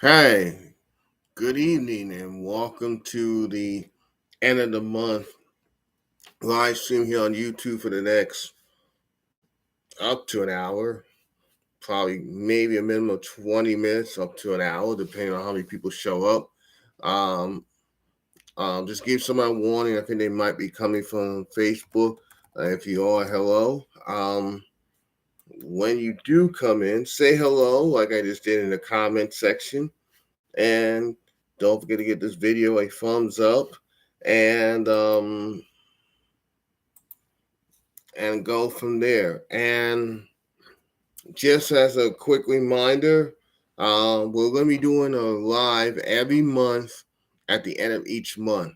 Hey, good evening, and welcome to the end of the month live stream here on YouTube for the next up to an hour, probably maybe a minimum of 20 minutes up to an hour, depending on how many people show up. Um, just give somebody a warning. I think they might be coming from Facebook. If you are, hello. When you do come in, say hello, like I just did in the comment section. And don't forget to give this video a thumbs up and go from there. And just as a quick reminder, we're going to be doing a live every month at the end of each month.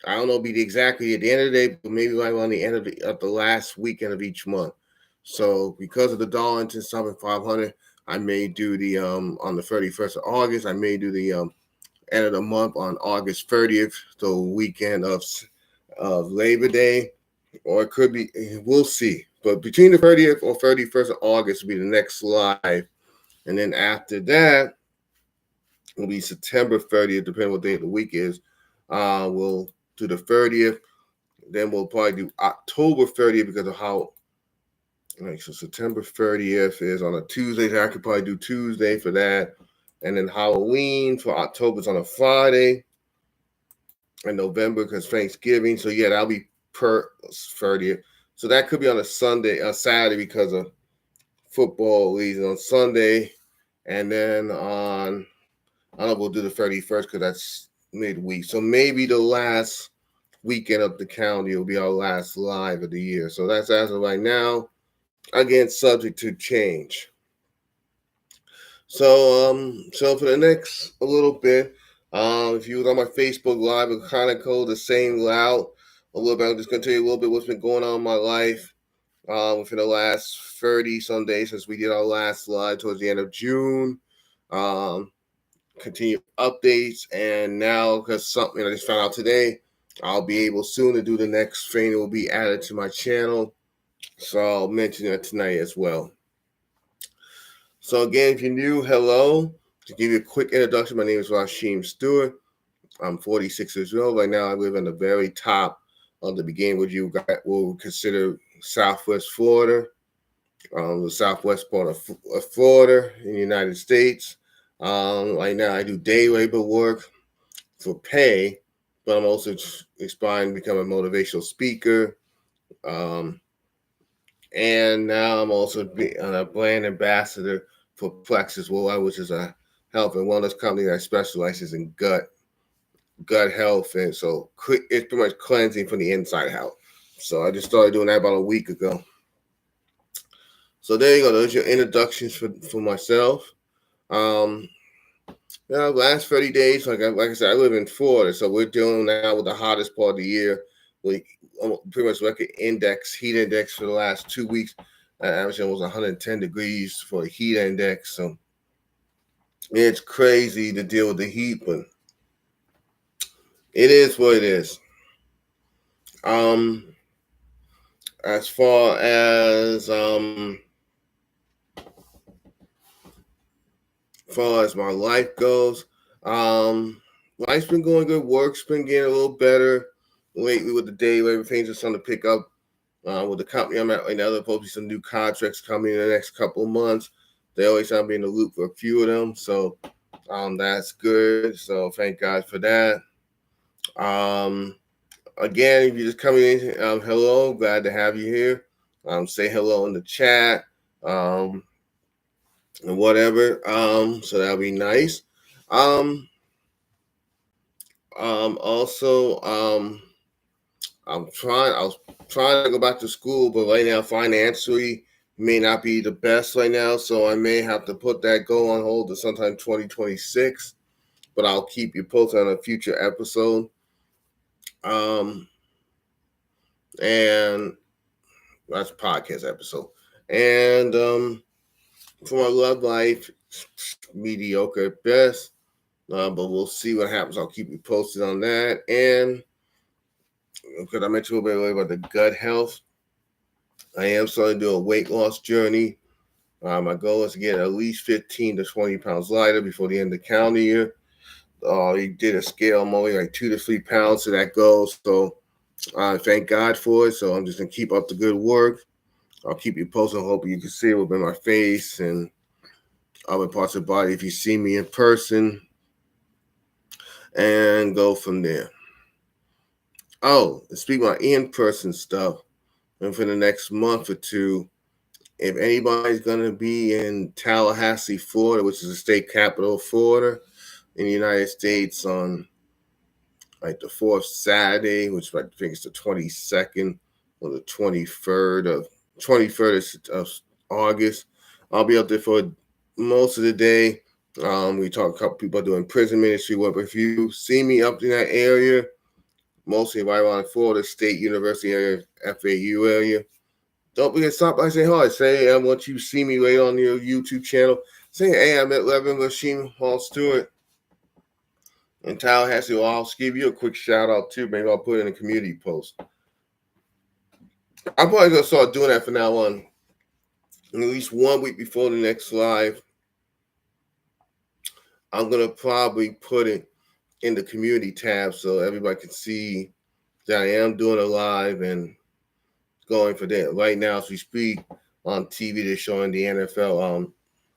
I don't know, it'll be exactly at the end of the day, but maybe right around the end of the last weekend of each month. So because of the Darlington Summit 500, I may do the on the 31st of August. I may do the end of the month on August 30th, the weekend of Labor Day, or it could be, we'll see. But between the 30th or 31st of August will be the next live. And then after that, will be September 30th, depending what day of the week is. We'll do the 30th. Then we'll probably do October 30th because of how. Right, so September 30th is on a Tuesday. So I could probably do Tuesday for that. And then Halloween for October is on a Friday. In November because Thanksgiving. So yeah, that'll be per 30th. So that could be on a Sunday, a Saturday because of football reason on Sunday. And then I don't know, we'll do the 31st because that's midweek. So maybe the last weekend of the calendar will be our last live of the year. So that's as of right now. Again, subject to change. So for the next a little bit, if you was on my Facebook Live, it kind of go the same route a little bit. I'm just gonna tell you a little bit what's been going on in my life within the last 30 some days since we did our last live towards the end of June. Um, Continue updates, and now because something I just found out today, I'll be able soon to do the next thing that will be added to my channel. So I'll mention that tonight as well. So again, if you're new, hello. To give you a quick introduction, my name is Rasheem Stewart. I'm 46 years old. Right now, I live in the very top of the beginning, what you will consider Southwest Florida, the southwest part of Florida in the United States. Right now, I do day labor work for pay, but I'm also aspiring to become a motivational speaker. And now I'm also a brand ambassador for Plexus Worldwide, which is a health and wellness company that specializes in gut health, and so it's pretty much cleansing from the inside out. So I just started doing that about a week ago. So there you go. Those are your introductions for myself. Last 30 days, like I said, I live in Florida, so we're dealing now with the hottest part of the year. We pretty much record heat index for the last 2 weeks. Averaging almost 110 degrees for a heat index. So it's crazy to deal with the heat, but it is what it is. As far as my life goes, life's been going good. Work's been getting a little better lately with the day. Everything's just starting to pick up. With the company I'm at right now, there'll probably be some new contracts coming in the next couple of months. They always have me in the loop for a few of them, so that's good. So thank God for that. Again, if you're just coming in, hello, glad to have you here. Say hello in the chat, and whatever. So that'll be nice. Also, I was trying to go back to school, but right now financially may not be the best right now, so I may have to put that goal on hold to sometime 2026. But I'll keep you posted on a future episode. And that's a podcast episode. And for my love life, mediocre at best. But we'll see what happens. I'll keep you posted on that. And because I mentioned a little bit about the gut health, I am starting to do a weight loss journey. My goal is to get at least 15 to 20 pounds lighter before the end of the calendar year. He did a scale. I'm only like 2 to 3 pounds to that goal. So thank God for it. So I'm just going to keep up the good work. I'll keep you posted. Hope you can see it within my face and other parts of the body if you see me in person, and go from there. Oh, speaking about in-person stuff, and for the next month or two, if anybody's going to be in Tallahassee, Florida, which is the state capital of Florida in the United States, on like the fourth Saturday, which I think is the 22nd or the 23rd of August, I'll be up there for most of the day. We talk a couple people doing prison ministry work. If you see me up in that area, mostly right around Florida State University area, FAU area, don't forget to stop by and say hi. Say, once you see me later on your YouTube channel, say, hey, I'm at Reverend Lashim Hall Stewart in Tallahassee. Well, I'll give you a quick shout out too. Maybe I'll put it in a community post. I'm probably going to start doing that from now on. At least 1 week before the next live, I'm going to probably put it in the community tab so everybody can see that I am doing a live and going for that. Right now, as we speak, on TV, they're showing the NFL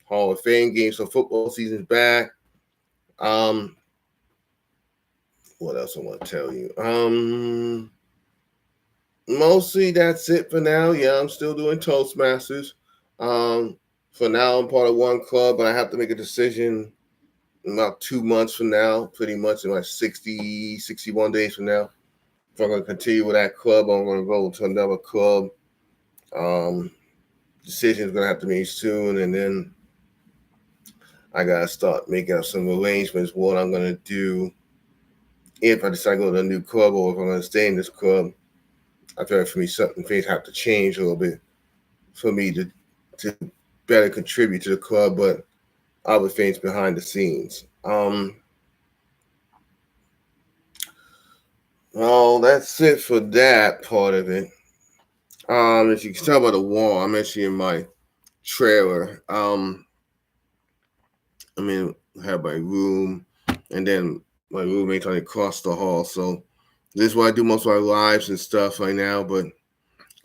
Hall of Fame game. So football season's back. What else I want to tell you? Mostly that's it for now. Yeah, I'm still doing Toastmasters. For now, I'm part of one club, but I have to make a decision in about 2 months from now, pretty much in like 60, 61 days from now. If I'm going to continue with that club, I'm going to go to another club. Decision's going to have to be made soon, and then I got to start making up some arrangements what I'm going to do if I decide to go to a new club or if I'm going to stay in this club. I feel like for me, certain things have to change a little bit for me to better contribute to the club, but other things behind the scenes. Well, that's it for that part of it. As you can tell by the wall, I'm actually in my trailer. I have my room, and then my roommate's on across the hall. So this is where I do most of my lives and stuff right now. But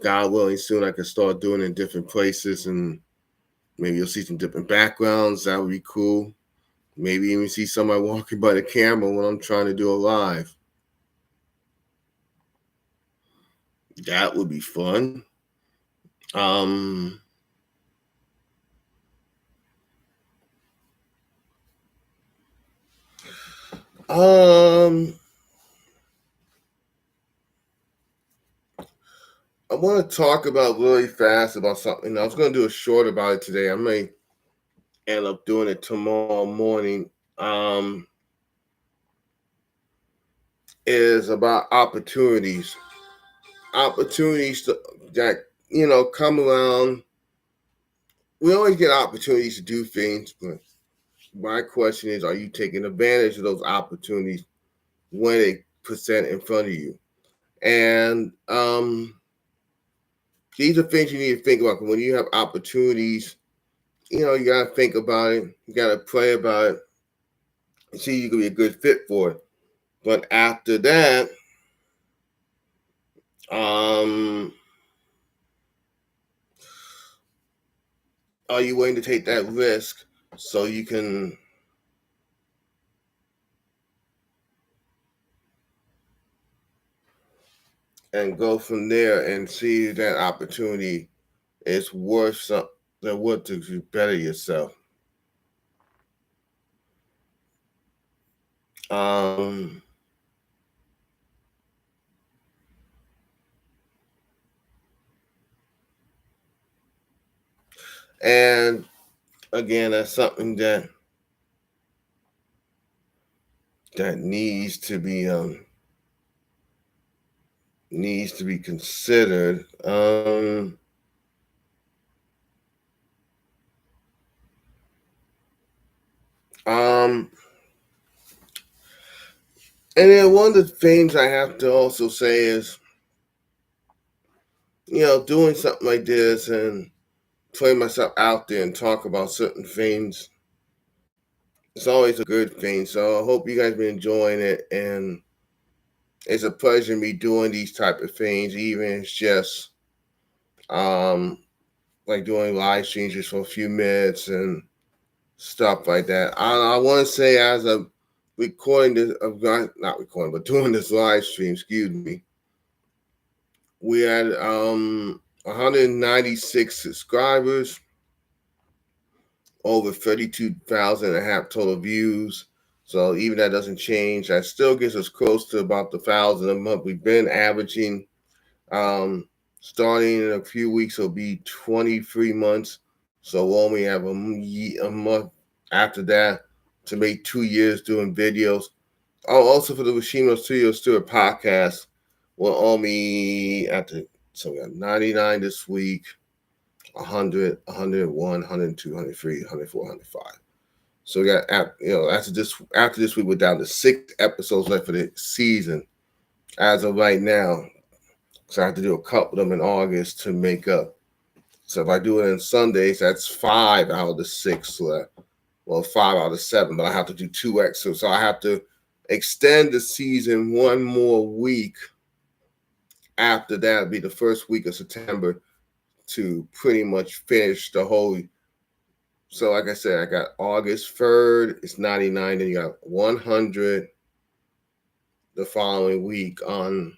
God willing, soon I can start doing it in different places, and maybe you'll see some different backgrounds. That would be cool. Maybe even see somebody walking by the camera when I'm trying to do a live. That would be fun. I want to talk about really fast about something. I was going to do a short about it today. I may end up doing it tomorrow morning. Is about opportunities. Opportunities that, come around. We always get opportunities to do things, but my question is, are you taking advantage of those opportunities when they present in front of you? And these are things you need to think about. When you have opportunities, you got to think about it. You got to pray about it and see you can be a good fit for it. But after that, are you willing to take that risk so you can and go from there and see that opportunity is worth something, worth to better yourself? And again, that's something that needs to be considered. And then one of the things I have to also say is, doing something like this and put myself out there and talk about certain things. It's always a good thing. So I hope you guys been enjoying it, and it's a pleasure me doing these type of things, even if it's just um like doing live streams just for a few minutes and stuff like that. I want to say as of recording this, not recording, but doing this live stream, excuse me, we had 196 subscribers, over 32,000 and a half total views. So even that doesn't change. That still gets us close to about the 1,000 a month. We've been averaging, starting in a few weeks, it'll be 23 months. So we'll only have a month after that to make 2 years doing videos. Oh, also for the Rashimo Studio Stewart podcast, we'll only so we got 99 this week, 100, 101, 102, 103, 104, 105. So we got, after this week, we're down to 6 episodes left for the season as of right now. So I have to do a couple of them in August to make up. So if I do it on Sundays, that's 5 out of the 6 left. Well, 5 out of 7, but I have to do 2 extras. So I have to extend the season one more week. After that, it'll be the first week of September to pretty much finish the whole. So like I said, I got August 3rd, it's 99, then you got 100 the following week on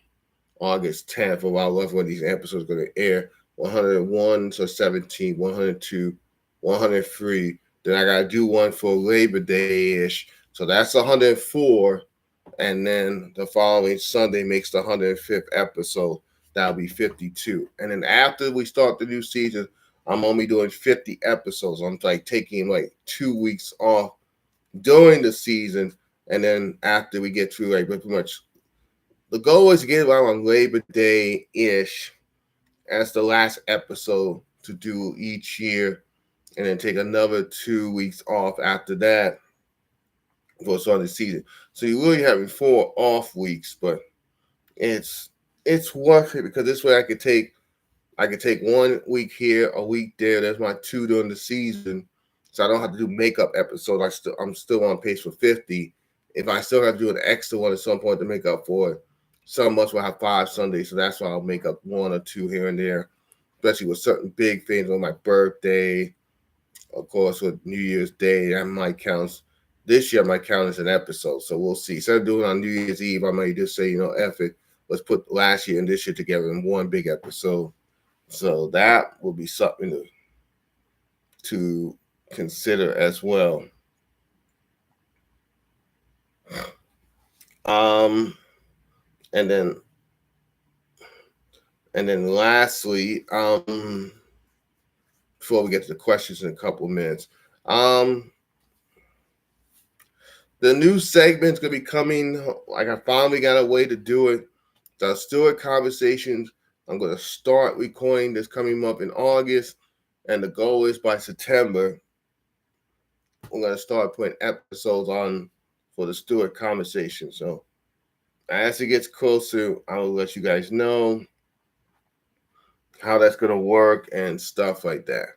August 10th, or whenever these episodes are going to air. 101, so 17, 102, 103. Then I got to do one for Labor Day-ish. So that's 104. And then the following Sunday makes the 105th episode. That'll be 52. And then after we start the new season, I'm only doing 50 episodes. I'm like taking like 2 weeks off during the season. And then after we get through, like pretty much, the goal is to get around Labor Day-ish as the last episode to do each year. And then take another 2 weeks off after that for the start of the season. So you're really having 4 off weeks, but it's worth it because this way I could take 1 week here, a week there. There's my 2 during the season, so I don't have to do makeup episodes. I'm still on pace for 50. If I still have to do an extra one at some point to make up for it, some months will have 5 Sundays, so that's why I'll make up 1 or 2 here and there, especially with certain big things on my birthday. Of course, with New Year's Day, that might count. This year might count as an episode, so we'll see. Instead of doing it on New Year's Eve, I might just say, F it. Let's put last year and this year together in one big episode. So that will be something to consider as well. And then lastly, before we get to the questions in a couple of minutes, the new segment's gonna be coming. Like I finally got a way to do it. The Stewart Conversations. I'm gonna start recording this coming month in August, and the goal is by September we're gonna start putting episodes on for the Stewart Conversation. So as it gets closer, I will let you guys know how that's gonna work and stuff like that.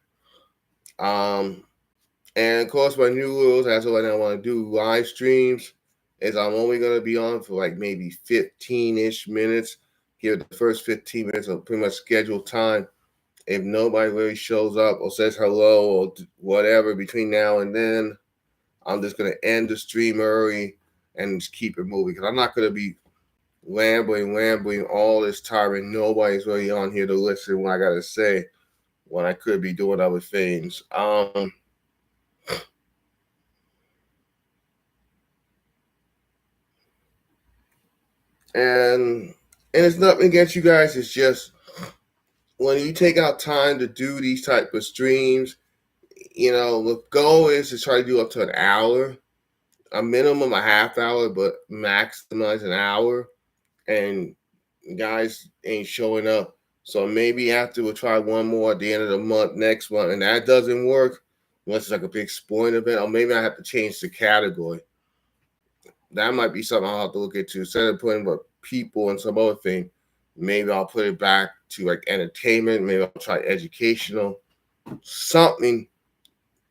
And of course, my new rules, as what I want to do live streams, is I'm only going to be on for like maybe 15-ish minutes. Give the first 15 minutes of pretty much scheduled time. If nobody really shows up or says hello or whatever between now and then, I'm just going to end the stream early and just keep it moving. Because I'm not going to be rambling all this time and nobody's really on here to listen to what I got to say when I could be doing other things. And it's nothing against you guys. It's just when you take out time to do these type of streams, the goal is to try to do up to an hour, a minimum a half hour, but maximize an hour. And guys ain't showing up. So maybe after we'll try one more at the end of the month, next month, and that doesn't work, unless it's like a big sporting event, or maybe I have to change the category. That might be something I'll have to look into. Instead of putting about people and some other thing, maybe I'll put it back to like entertainment. Maybe I'll try educational. something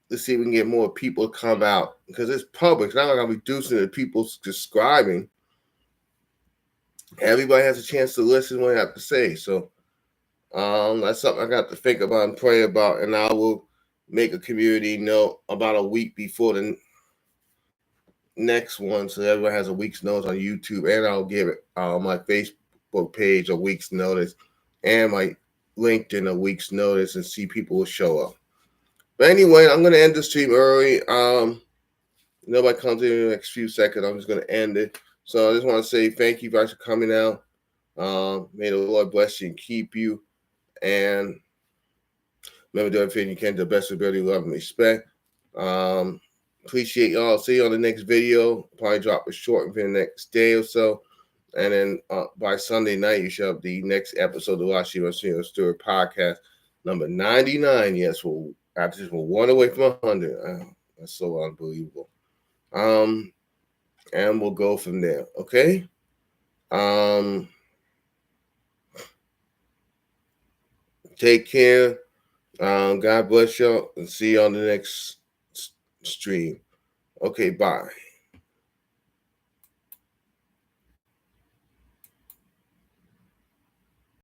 to see if we can get more people to come out, because it's public. It's not like I'm reducing the people subscribing. Everybody has a chance to listen to what I have to say. So that's something I got to think about and pray about, and I will make a community note about a week before the next one, so everyone has a week's notice on YouTube, and I'll give it my Facebook page a week's notice, and my LinkedIn a week's notice, and see people will show up. But anyway, I'm gonna end the stream early. Nobody comes in the next few seconds. I'm just gonna end it. So I just want to say thank you guys for coming out. May the Lord bless you and keep you. And remember, do everything you can to the best of ability, love, and respect. Appreciate y'all. See you on the next video. Probably drop a short within the next day or so. And then by Sunday night, you should have the next episode of the Washington Stewart podcast, number 99. Yes, I just one away from 100. That's so unbelievable. And we'll go from there. Okay. Take care. God bless y'all, and see you on the next stream. Okay, bye.